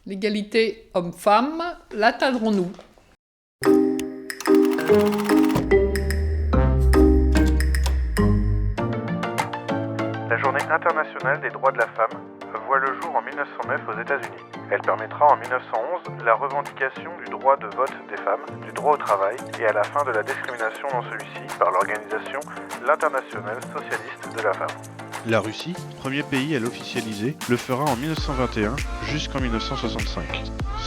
L'égalité homme-femme, l'atteindrons-nous? La Journée internationale des droits de la femme voit le jour en 1909 aux États-Unis. Elle permettra en 1911 la revendication du droit de vote des femmes, du droit au travail et à la fin de la discrimination dans celui-ci par l'organisation l'Internationale socialiste de la femme. La Russie, premier pays à l'officialiser, le fera en 1921 jusqu'en 1965.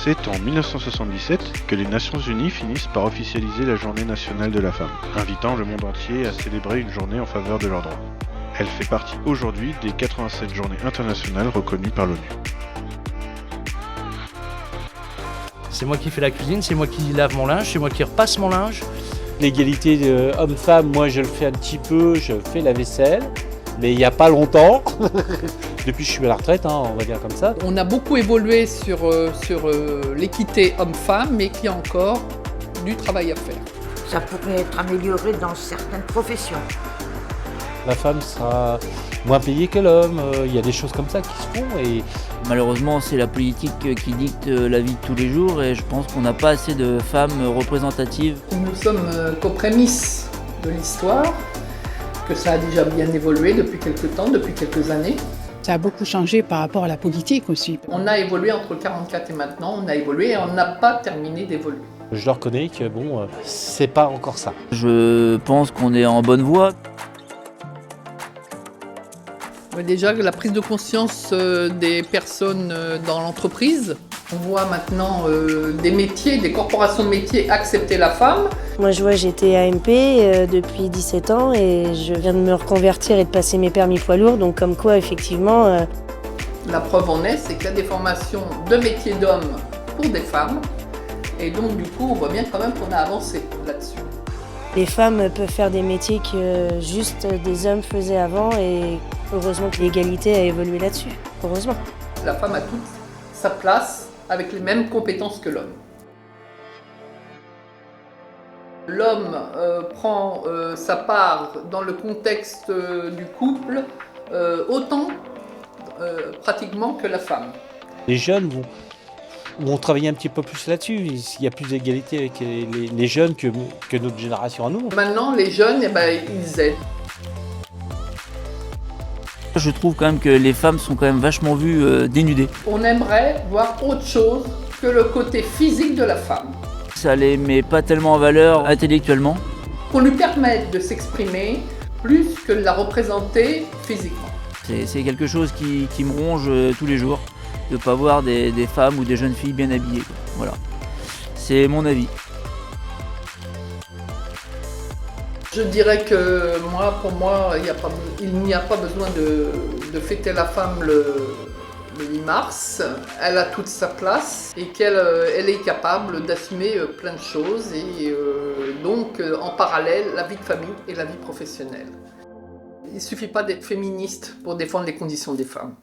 C'est en 1977 que les Nations Unies finissent par officialiser la Journée nationale de la femme, invitant le monde entier à célébrer une journée en faveur de leurs droits. Elle fait partie aujourd'hui des 87 journées internationales reconnues par l'ONU. C'est moi qui fais la cuisine, c'est moi qui lave mon linge, c'est moi qui repasse mon linge. L'égalité homme-femme, moi je le fais un petit peu, je fais la vaisselle, mais il n'y a pas longtemps. Depuis que je suis à la retraite, on va dire comme ça. On a beaucoup évolué sur l'équité homme-femme, mais qu'il y a encore du travail à faire. Ça pourrait être amélioré dans certaines professions. La femme sera moins payée que l'homme, il y a des choses comme ça qui se font. Et malheureusement, c'est la politique qui dicte la vie de tous les jours et je pense qu'on n'a pas assez de femmes représentatives. Nous sommes qu'aux prémices de l'histoire, que ça a déjà bien évolué depuis quelques temps, depuis quelques années. Ça a beaucoup changé par rapport à la politique aussi. On a évolué entre 1944 et maintenant, on a évolué et on n'a pas terminé d'évoluer. Je le reconnais que c'est pas encore ça. Je pense qu'on est en bonne voie. Déjà, la prise de conscience des personnes dans l'entreprise. On voit maintenant des métiers, des corporations de métiers accepter la femme. Moi, je vois, j'étais AMP depuis 17 ans et je viens de me reconvertir et de passer mes permis poids lourds. Donc, comme quoi, effectivement... La preuve en est, c'est qu'il y a des formations de métiers d'hommes pour des femmes. Et donc, du coup, on voit bien quand même qu'on a avancé là-dessus. Les femmes peuvent faire des métiers que juste des hommes faisaient avant et heureusement que l'égalité a évolué là-dessus. Heureusement. La femme a toute sa place avec les mêmes compétences que l'homme. L'homme prend sa part dans le contexte du couple autant pratiquement que la femme. Les jeunes vont travailler un petit peu plus là-dessus. Il y a plus d'égalité avec les jeunes que notre génération à nous. Maintenant, les jeunes, ils aident. Je trouve quand même que les femmes sont quand même vachement vues dénudées. On aimerait voir autre chose que le côté physique de la femme. Ça les met pas tellement en valeur intellectuellement. Qu'on lui permette de s'exprimer plus que de la représenter physiquement. C'est quelque chose qui me ronge tous les jours, de ne pas voir des femmes ou des jeunes filles bien habillées. Voilà, c'est mon avis. Je dirais que pour moi, il n'y a pas besoin de fêter la femme le 8 mars. Elle a toute sa place et qu'elle est capable d'assumer plein de choses et donc en parallèle la vie de famille et la vie professionnelle. Il ne suffit pas d'être féministe pour défendre les conditions des femmes.